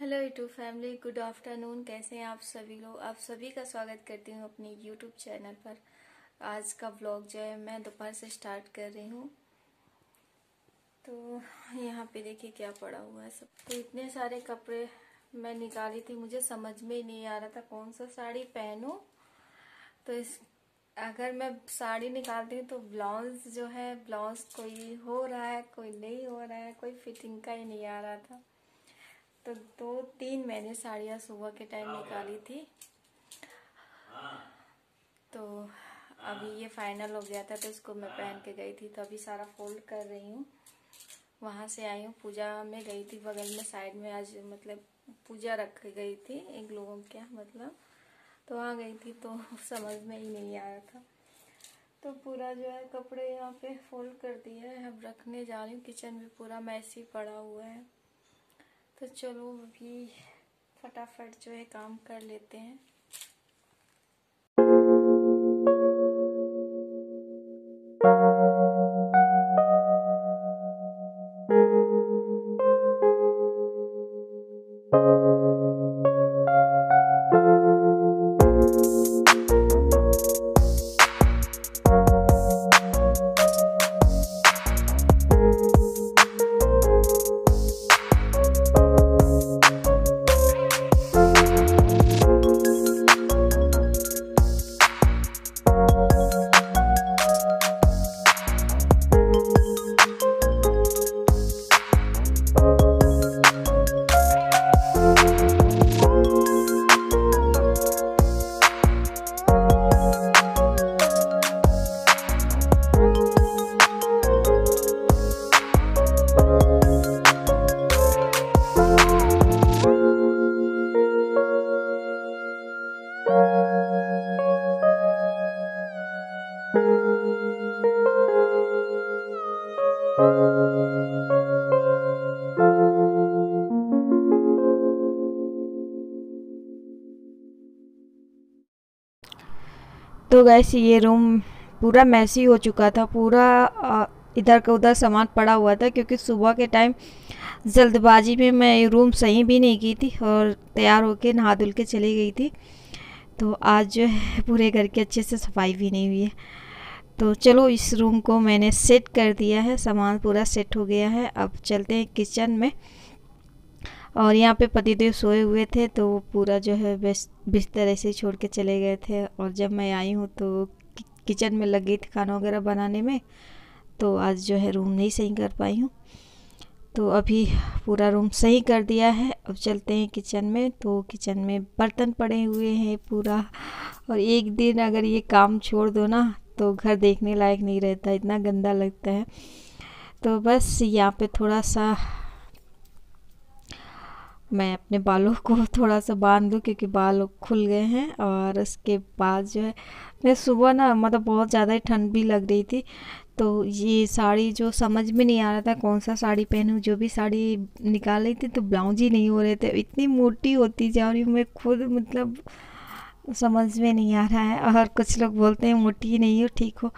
Hello YouTube family, good afternoon. कैसे हैं आप सभी लोग? आप सभी का स्वागत करती हूँ अपनी यूट्यूब चैनल पर। आज का व्लॉग जो है मैं दोपहर से स्टार्ट कर रही हूँ। तो यहाँ पे देखिए क्या पड़ा हुआ है सब। तो इतने सारे कपड़े मैं निकाली थी, मुझे समझ में ही नहीं आ रहा था कौन सा साड़ी पहनूं। तो अगर मैं साड़ी निकालती हूँ तो ब्लाउज जो है, ब्लाउज कोई हो रहा है कोई नहीं हो रहा है, कोई फिटिंग का ही नहीं आ रहा था। तो 2-3 मैंने साड़ियाँ सुबह के टाइम निकाली थी। तो अभी ये फाइनल हो गया था, तो इसको मैं पहन के गई थी। तो अभी सारा फोल्ड कर रही हूँ। वहाँ से आई हूँ, पूजा में गई थी बगल में साइड में। आज मतलब पूजा रख गई थी एक लोगों के मतलब, तो वहाँ गई थी तो समझ में ही नहीं आ रहा था। तो पूरा जो है कपड़े यहाँ पे फोल्ड कर दिया है, अब रखने जा रही हूँ। किचन भी पूरा मैसी पड़ा हुआ है। तो चलो अभी फटाफट जो है काम कर लेते हैं। तो गैस ये रूम पूरा मैसी हो चुका था। पूरा इधर का उधर सामान पड़ा हुआ था, क्योंकि सुबह के टाइम जल्दबाजी में मैं ये रूम सही भी नहीं की थी और तैयार होके नहा धुल के चली गई थी। तो आज जो है पूरे घर की अच्छे से सफाई भी नहीं हुई है। तो चलो इस रूम को मैंने सेट कर दिया है, सामान पूरा सेट हो गया है। अब चलते हैं किचन में। और यहाँ पे पतिदेव सोए हुए थे, तो वो पूरा जो है बिस्तर ऐसे ही छोड़ के चले गए थे। और जब मैं आई हूँ तो किचन में लगी थी खाना वगैरह बनाने में, तो आज जो है रूम नहीं सही कर पाई हूँ। तो अभी पूरा रूम सही कर दिया है। अब चलते हैं किचन में। तो किचन में बर्तन पड़े हुए हैं पूरा। और एक दिन अगर ये काम छोड़ दो ना तो घर देखने लायक नहीं रहता, इतना गंदा लगता है। तो बस यहाँ पे थोड़ा सा मैं अपने बालों को थोड़ा सा बांध दूँ, क्योंकि बाल खुल गए हैं। और उसके बाद जो है मैं सुबह ना मतलब बहुत ज़्यादा ही ठंड भी लग रही थी। तो ये साड़ी जो समझ में नहीं आ रहा था कौन सा साड़ी पहनूं। जो भी साड़ी निकाल रही थी तो ब्लाउज ही नहीं हो रहे थे, इतनी मोटी होती जा रही हूँ मैं खुद, मतलब समझ में नहीं आ रहा है। और कुछ लोग बोलते हैं मोटी नहीं हो, ठीक हो,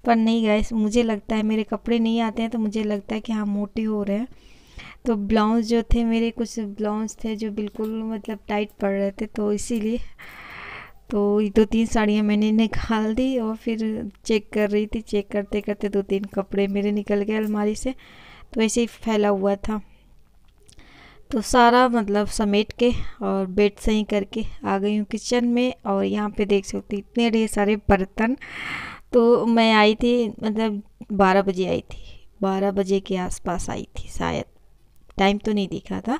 पर नहीं गाइस, मुझे लगता है मेरे कपड़े नहीं आते हैं तो मुझे लगता है कि हाँ मोटी हो रहे हैं। तो ब्लाउज जो थे मेरे, कुछ ब्लाउज थे जो बिल्कुल मतलब टाइट पड़ रहे थे, तो इसीलिए तो 2-3 साड़ियाँ मैंने निकाल दी। और फिर चेक कर रही थी, चेक करते करते 2-3 कपड़े मेरे निकल गए अलमारी से। तो ऐसे ही फैला हुआ था। तो सारा मतलब समेट के और बेड सही करके आ गई हूँ किचन में। और यहाँ पे देख सकते इतने ढेर सारे बर्तन। तो मैं आई थी मतलब 12 बजे आई थी, 12 बजे के आसपास आई थी शायद, टाइम तो नहीं दिखा था।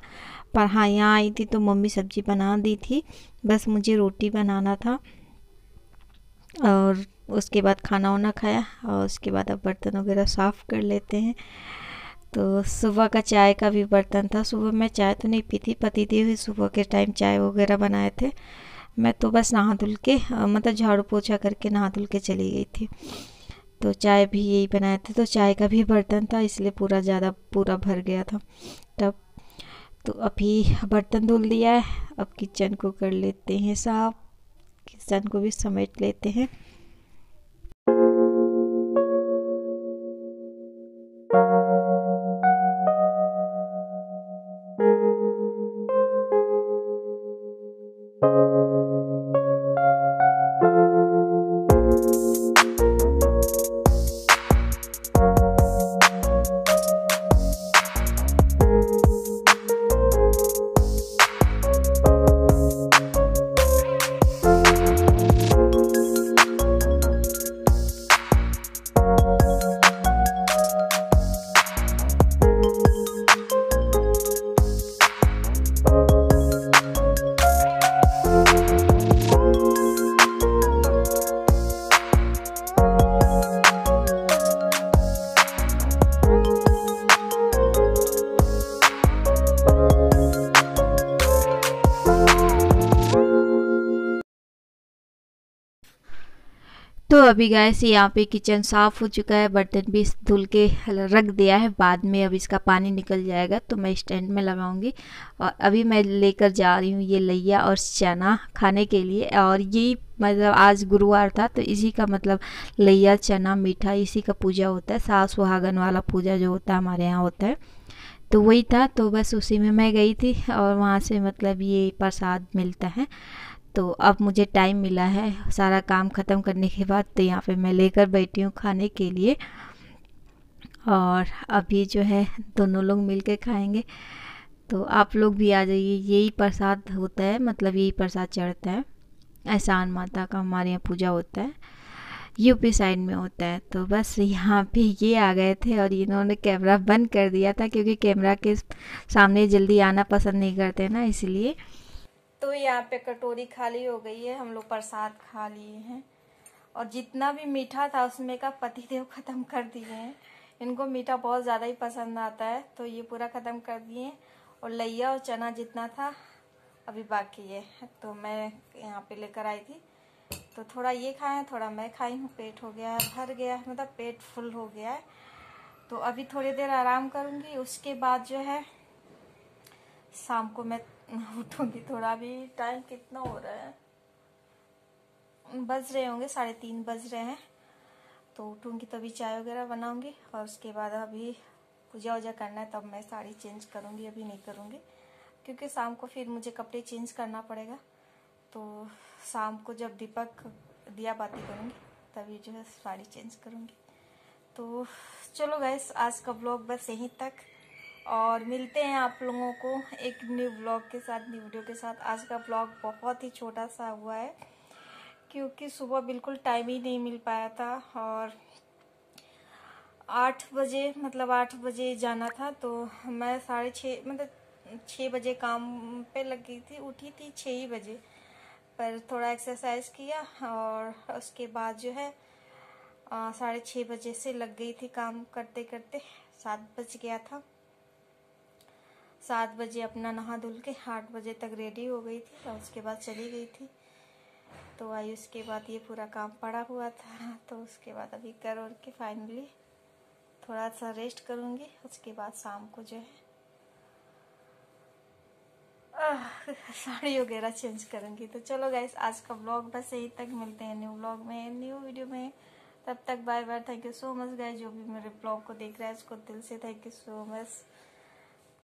पर हाँ यहाँ आई थी तो मम्मी सब्जी बना दी थी, बस मुझे रोटी बनाना था। और उसके बाद खाना वाना खाया और उसके बाद अब बर्तन वगैरह साफ़ कर लेते हैं। तो सुबह का चाय का भी बर्तन था। सुबह मैं चाय तो नहीं पीती, पति हुई सुबह के टाइम चाय वगैरह बनाए थे। मैं तो बस नहा धुल के मतलब झाड़ू पोछा करके नहा धुल के चली गई थी। तो चाय भी यही बनाए थे, तो चाय का भी बर्तन था, इसलिए पूरा भर गया था तब। तो अभी बर्तन धुल दिया है, अब किचन को कर लेते हैं साफ, किचन को भी समेट लेते हैं। अभी गैस यहाँ पे किचन साफ़ हो चुका है, बर्तन भी धुल के रख दिया है। बाद में अब इसका पानी निकल जाएगा तो मैं स्टैंड में लगाऊंगी। और अभी मैं लेकर जा रही हूँ ये लैया और चना खाने के लिए। और यही मतलब आज गुरुवार था तो इसी का मतलब लैया चना मीठा इसी का पूजा होता है। सास सुहागन वाला पूजा जो होता है हमारे यहाँ होता है, तो वही था। तो बस उसी में मैं गई थी और वहाँ से मतलब ये प्रसाद मिलता है। तो अब मुझे टाइम मिला है सारा काम ख़त्म करने के बाद, तो यहाँ पे मैं लेकर बैठी हूँ खाने के लिए। और अभी जो है दोनों लोग मिलकर खाएंगे। तो आप लोग भी आ जाइए, यही प्रसाद होता है, मतलब यही प्रसाद चढ़ता है। एहसान माता का हमारे यहाँ पूजा होता है, यूपी साइड में होता है। तो बस यहाँ पे ये आ गए थे और इन्होंने कैमरा बंद कर दिया था क्योंकि कैमरा के सामने जल्दी आना पसंद नहीं करते ना, इसलिए। तो यहाँ पे कटोरी खाली हो गई है, हम लोग प्रसाद खा लिए हैं। और जितना भी मीठा था उसमें का पतिदेव ख़त्म कर दिए हैं। इनको मीठा बहुत ज़्यादा ही पसंद आता है तो ये पूरा ख़त्म कर दिए हैं। और लैया और चना जितना था अभी बाकी है, तो मैं यहाँ पे लेकर आई थी। तो थोड़ा ये खाएं, थोड़ा मैं खाई हूँ। पेट हो गया है, भर गया है, मतलब पेट फुल हो गया है। तो अभी थोड़ी देर आराम करूँगी, उसके बाद जो है शाम को मैं उठूँगी। थोड़ा भी टाइम कितना हो रहा है, बज रहे होंगे 3:30 बज रहे हैं। तो उठूँगी तभी चाय वगैरह बनाऊँगी और उसके बाद अभी पूजा वूजा करना है, तब मैं साड़ी चेंज करूँगी। अभी नहीं करूँगी क्योंकि शाम को फिर मुझे कपड़े चेंज करना पड़ेगा। तो शाम को जब दीपक दिया बाती करूँगी तभी जो है साड़ी चेंज करूँगी। तो चलो गाइस, आज का ब्लॉग बस यहीं तक, और मिलते हैं आप लोगों को एक न्यू ब्लॉग के साथ, न्यू वीडियो के साथ। आज का ब्लॉग बहुत ही छोटा सा हुआ है क्योंकि सुबह बिल्कुल टाइम ही नहीं मिल पाया था। और 8 बजे मतलब 8 बजे जाना था, तो मैं 6:30 मतलब 6 बजे काम पे लग गई थी। उठी थी 6 ही बजे, पर थोड़ा एक्सरसाइज किया और उसके बाद जो है 6:30 बजे से लग गई थी काम करते करते। 7 बज गया था। 7 बजे अपना नहा धुल के 8 बजे तक रेडी हो गई थी और उसके बाद चली गई थी। तो आई उसके बाद ये पूरा काम पड़ा हुआ था, तो उसके बाद अभी कर और के फाइनली थोड़ा सा रेस्ट करूँगी। उसके बाद शाम को जो है साड़ी वगैरह चेंज करूँगी। तो चलो गाइस, आज का ब्लॉग बस यहीं तक। मिलते हैं न्यू ब्लॉग में, न्यू वीडियो में। तब तक bye bye. Thank you so much guys, जो भी मेरे ब्लॉग को देख रहा है उसको दिल से थैंक यू सो मच।